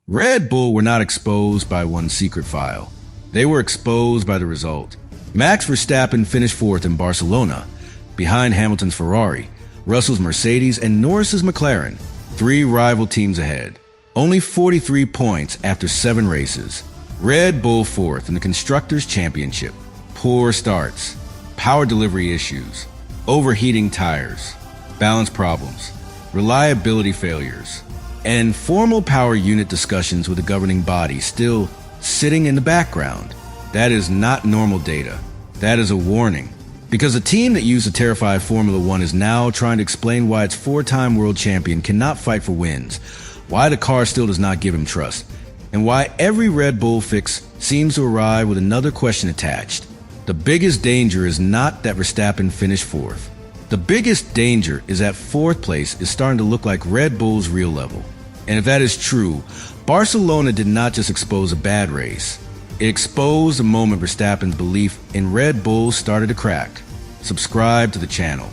Red Bull were not exposed by one secret file. They were exposed by the result. Max Verstappen finished fourth in Barcelona, behind Hamilton's Ferrari, Russell's Mercedes, and Norris's McLaren, three rival teams ahead. Only 43 points after 7 races. Red Bull fourth in the Constructors' Championship. Poor starts, power delivery issues, overheating tires, balance problems, reliability failures, and formal power unit discussions with the governing body still sitting in the background. That is not normal data. That is a warning. Because a team that used to terrify Formula One is now trying to explain why its 4-time world champion cannot fight for wins, why the car still does not give him trust, and why every Red Bull fix seems to arrive with another question attached. The biggest danger is not that Verstappen finished fourth. The biggest danger is that fourth place is starting to look like Red Bull's real level. And if that is true, Barcelona did not just expose a bad race. It exposed the moment Verstappen's belief in Red Bull started to crack. Subscribe to the channel.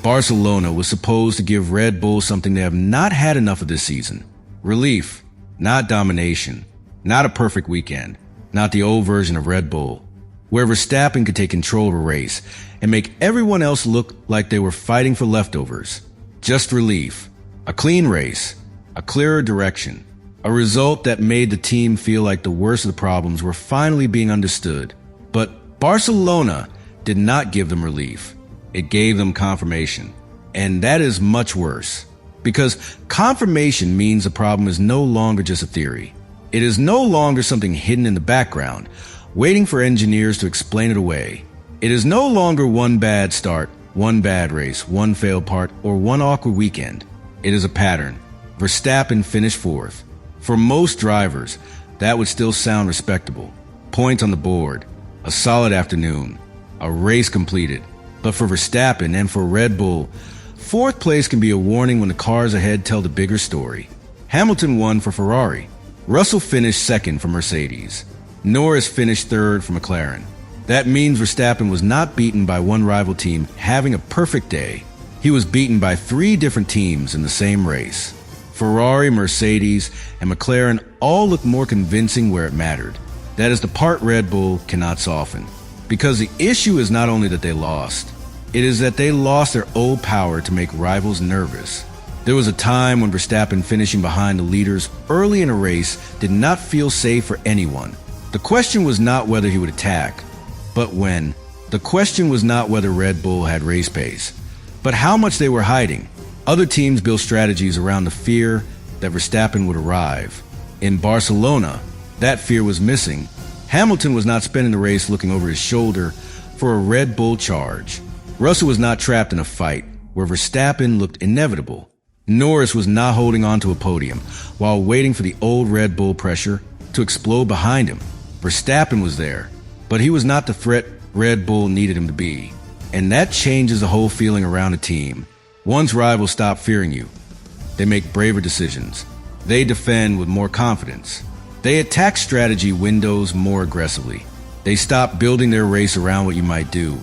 Barcelona was supposed to give Red Bull something they have not had enough of this season. Relief, not domination, not a perfect weekend, not the old version of Red Bull, where Verstappen could take control of a race and make everyone else look like they were fighting for leftovers. Just relief, a clean race, a clearer direction, a result that made the team feel like the worst of the problems were finally being understood. But Barcelona did not give them relief. It gave them confirmation. And that is much worse. Because confirmation means the problem is no longer just a theory. It is no longer something hidden in the background, waiting for engineers to explain it away. It is no longer one bad start, one bad race, one failed part, or one awkward weekend. It is a pattern. Verstappen finished fourth. For most drivers, that would still sound respectable. Points on the board, a solid afternoon, a race completed. But for Verstappen and for Red Bull, fourth place can be a warning when the cars ahead tell the bigger story. Hamilton won for Ferrari. Russell finished second for Mercedes. Norris finished third for McLaren. That means Verstappen was not beaten by one rival team having a perfect day. He was beaten by 3 different teams in the same race. Ferrari, Mercedes, and McLaren all look more convincing where it mattered. That is the part Red Bull cannot soften. Because the issue is not only that they lost, it is that they lost their old power to make rivals nervous. There was a time when Verstappen finishing behind the leaders early in a race did not feel safe for anyone. The question was not whether he would attack, but when. The question was not whether Red Bull had race pace, but how much they were hiding. Other teams built strategies around the fear that Verstappen would arrive. In Barcelona, that fear was missing. Hamilton was not spending the race looking over his shoulder for a Red Bull charge. Russell was not trapped in a fight where Verstappen looked inevitable. Norris was not holding on to a podium while waiting for the old Red Bull pressure to explode behind him. Verstappen was there, but he was not the threat Red Bull needed him to be. And that changes the whole feeling around a team. Once rivals stop fearing you, they make braver decisions. They defend with more confidence. They attack strategy windows more aggressively. They stop building their race around what you might do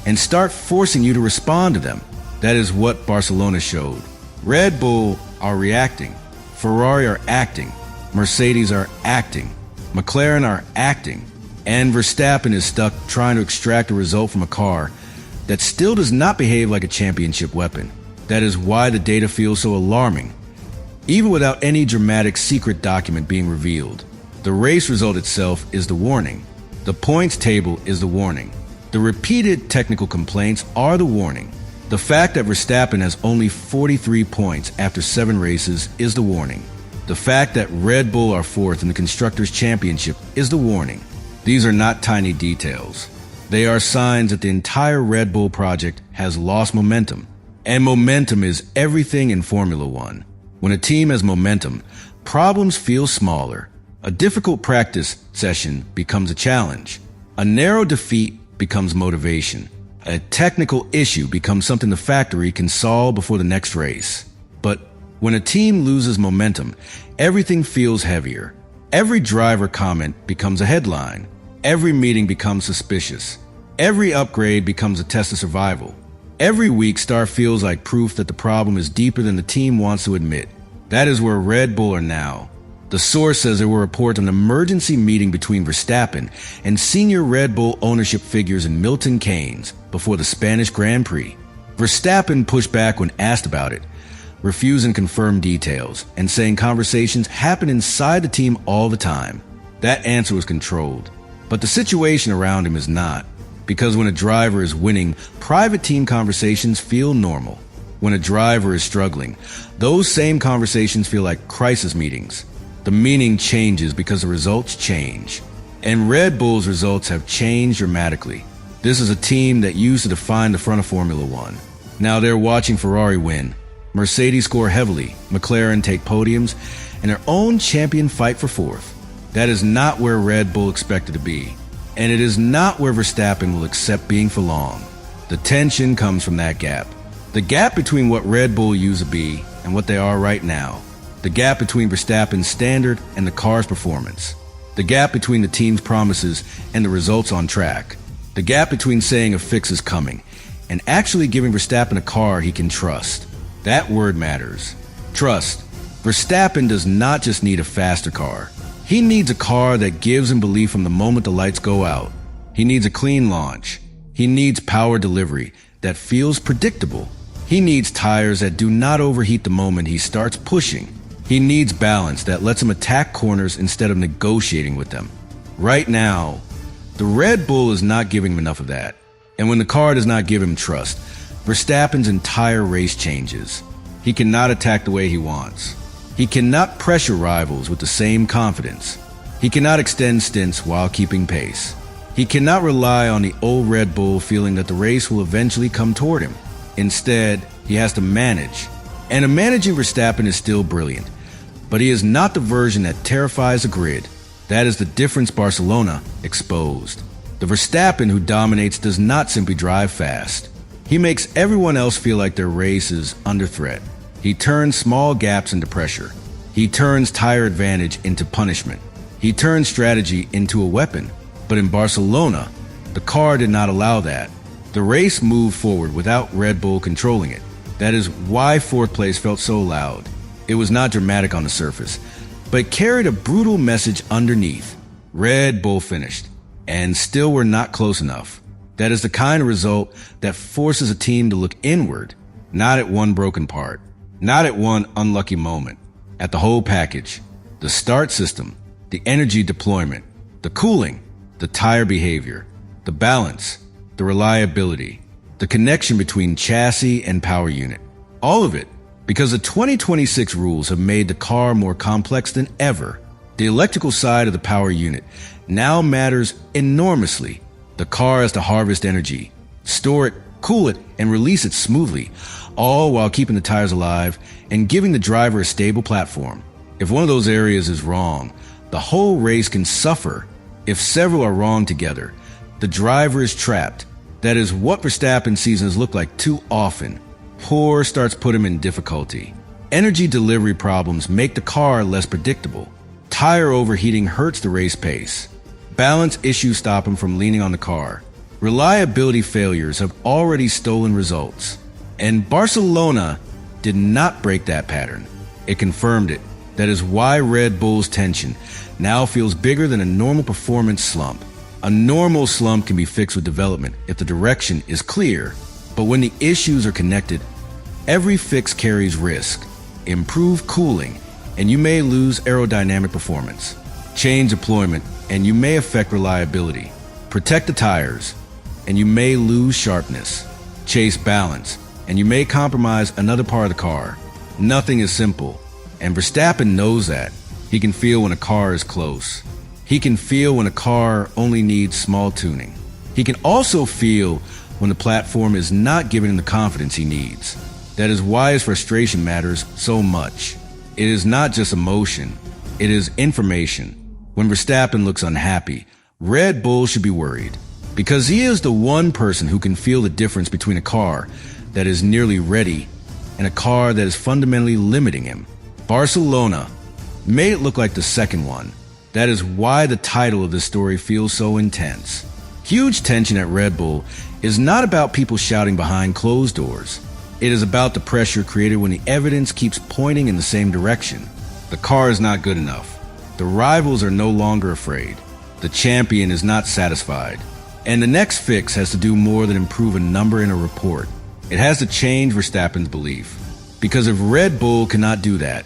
and start forcing you to respond to them. That is what Barcelona showed. Red Bull are reacting. Ferrari are acting. Mercedes are acting. McLaren are acting. And Verstappen is stuck trying to extract a result from a car that still does not behave like a championship weapon. That is why the data feels so alarming. Even without any dramatic secret document being revealed, the race result itself is the warning. The points table is the warning. The repeated technical complaints are the warning. The fact that Verstappen has only 43 points after 7 races is the warning. The fact that Red Bull are fourth in the Constructors' Championship is the warning. These are not tiny details. They are signs that the entire Red Bull project has lost momentum. And momentum is everything in Formula One. When a team has momentum, problems feel smaller. A difficult practice session becomes a challenge. A narrow defeat becomes motivation. A technical issue becomes something the factory can solve before the next race. But when a team loses momentum, everything feels heavier. Every driver comment becomes a headline. Every meeting becomes suspicious. Every upgrade becomes a test of survival. Every weak start feels like proof that the problem is deeper than the team wants to admit. That is where Red Bull are now. The source says there were reports of an emergency meeting between Verstappen and senior Red Bull ownership figures in Milton Keynes before the Spanish Grand Prix. Verstappen pushed back when asked about it, refusing to confirm details and saying conversations happen inside the team all the time. That answer was controlled, but the situation around him is not, because when a driver is winning, private team conversations feel normal. When a driver is struggling, those same conversations feel like crisis meetings. The meaning changes because the results change. And Red Bull's results have changed dramatically. This is a team that used to define the front of Formula One. Now they're watching Ferrari win. Mercedes score heavily, McLaren take podiums, and their own champion fight for fourth. That is not where Red Bull expected to be. And it is not where Verstappen will accept being for long. The tension comes from that gap. The gap between what Red Bull used to be and what they are right now. The gap between Verstappen's standard and the car's performance. The gap between the team's promises and the results on track. The gap between saying a fix is coming and actually giving Verstappen a car he can trust. That word matters. Trust. Verstappen does not just need a faster car. He needs a car that gives him belief from the moment the lights go out. He needs a clean launch. He needs power delivery that feels predictable. He needs tires that do not overheat the moment he starts pushing. He needs balance that lets him attack corners instead of negotiating with them. Right now, the Red Bull is not giving him enough of that. And when the car does not give him trust, Verstappen's entire race changes. He cannot attack the way he wants. He cannot pressure rivals with the same confidence. He cannot extend stints while keeping pace. He cannot rely on the old Red Bull feeling that the race will eventually come toward him. Instead, he has to manage. And managing Verstappen is still brilliant, but he is not the version that terrifies the grid. That is the difference Barcelona exposed. The Verstappen who dominates does not simply drive fast. He makes everyone else feel like their race is under threat. He turns small gaps into pressure. He turns tire advantage into punishment. He turns strategy into a weapon. But in Barcelona, the car did not allow that. The race moved forward without Red Bull controlling it. That is why fourth place felt so loud. It was not dramatic on the surface, but it carried a brutal message underneath. Red Bull finished, and still were not close enough. That is the kind of result that forces a team to look inward, not at one broken part, not at one unlucky moment, at the whole package. The start system, the energy deployment, the cooling, the tire behavior, the balance, the reliability, the connection between chassis and power unit. All of it, because the 2026 rules have made the car more complex than ever. The electrical side of the power unit now matters enormously. The car has to harvest energy, store it, cool it, and release it smoothly, all while keeping the tires alive and giving the driver a stable platform. If one of those areas is wrong, the whole race can suffer. If several are wrong together, the driver is trapped. That is what Verstappen seasons look like too often. Poor starts put him in difficulty. Energy delivery problems make the car less predictable. Tire overheating hurts the race pace. Balance issues stop him from leaning on the car. Reliability failures have already stolen results. And Barcelona did not break that pattern. It confirmed it. That is why Red Bull's tension now feels bigger than a normal performance slump. A normal slump can be fixed with development if the direction is clear. But when the issues are connected, every fix carries risk. Improve cooling, and you may lose aerodynamic performance. Change deployment, and you may affect reliability. Protect the tires, and you may lose sharpness. Chase balance, and you may compromise another part of the car. Nothing is simple, and Verstappen knows that. He can feel when a car is close. He can feel when a car only needs small tuning. He can also feel when the platform is not giving him the confidence he needs. That is why his frustration matters so much. It is not just emotion, it is information. When Verstappen looks unhappy, Red Bull should be worried, because he is the one person who can feel the difference between a car that is nearly ready and a car that is fundamentally limiting him. Barcelona made it look like the second one. That is why the title of this story feels so intense. Huge tension at Red Bull is not about people shouting behind closed doors. It is about the pressure created when the evidence keeps pointing in the same direction. The car is not good enough. The rivals are no longer afraid. The champion is not satisfied. And the next fix has to do more than improve a number in a report. It has to change Verstappen's belief. Because if Red Bull cannot do that,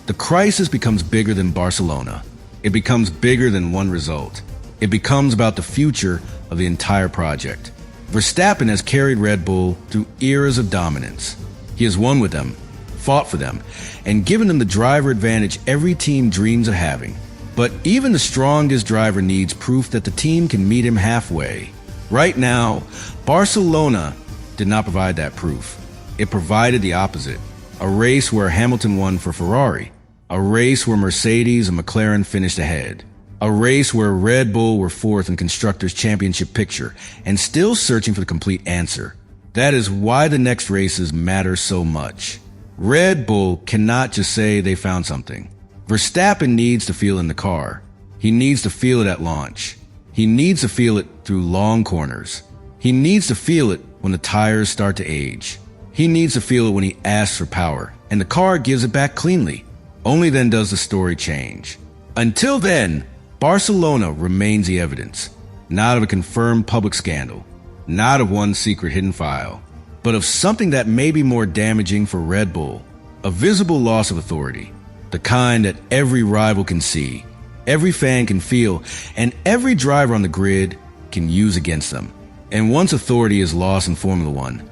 the crisis becomes bigger than Barcelona. It becomes bigger than one result. It becomes about the future of the entire project. Verstappen has carried Red Bull through eras of dominance. He has won with them, fought for them, and given them the driver advantage every team dreams of having. But even the strongest driver needs proof that the team can meet him halfway. Right now, Barcelona did not provide that proof. It provided the opposite. A race where Hamilton won for Ferrari. A race where Mercedes and McLaren finished ahead. A race where Red Bull were fourth in Constructors' Championship picture and still searching for the complete answer. That is why the next races matter so much. Red Bull cannot just say they found something. Verstappen needs to feel in the car. He needs to feel it at launch. He needs to feel it through long corners. He needs to feel it when the tires start to age. He needs to feel it when he asks for power, and the car gives it back cleanly. Only then does the story change. Until then, Barcelona remains the evidence, not of a confirmed public scandal, not of one secret hidden file, but of something that may be more damaging for Red Bull, a visible loss of authority, the kind that every rival can see, every fan can feel, and every driver on the grid can use against them. And once authority is lost in Formula One,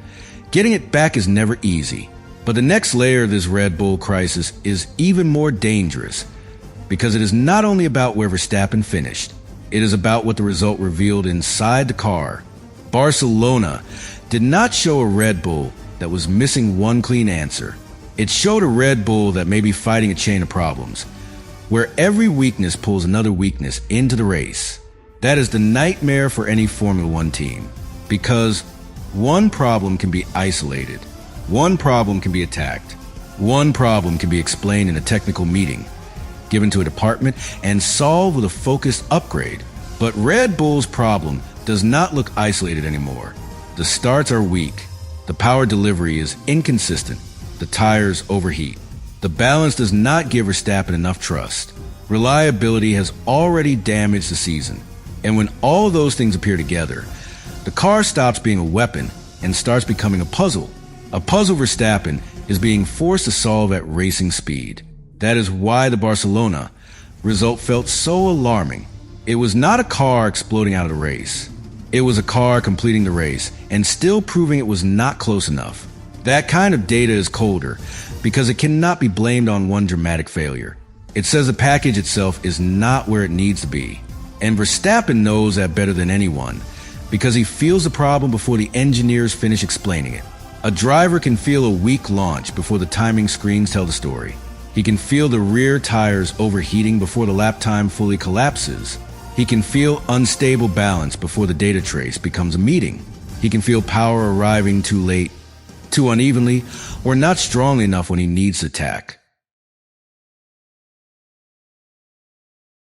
getting it back is never easy. But the next layer of this Red Bull crisis is even more dangerous, because it is not only about where Verstappen finished, it is about what the result revealed inside the car. Barcelona did not show a Red Bull that was missing one clean answer. It showed a Red Bull that may be fighting a chain of problems, where every weakness pulls another weakness into the race. That is the nightmare for any Formula One team, because one problem can be isolated, one problem can be attacked, one problem can be explained in a technical meeting, given to a department, and solved with a focused upgrade. But Red Bull's problem does not look isolated anymore. The starts are weak, the power delivery is inconsistent, the tires overheat. The balance does not give Verstappen enough trust. Reliability has already damaged the season. And when all of those things appear together, the car stops being a weapon and starts becoming a puzzle. A puzzle Verstappen is being forced to solve at racing speed. That is why the Barcelona result felt so alarming. It was not a car exploding out of the race. It was a car completing the race and still proving it was not close enough. That kind of data is colder because it cannot be blamed on one dramatic failure. It says the package itself is not where it needs to be. And Verstappen knows that better than anyone because he feels the problem before the engineers finish explaining it. A driver can feel a weak launch before the timing screens tell the story. He can feel the rear tires overheating before the lap time fully collapses. He can feel unstable balance before the data trace becomes a meeting. He can feel power arriving too late, too unevenly, or not strongly enough when he needs to attack.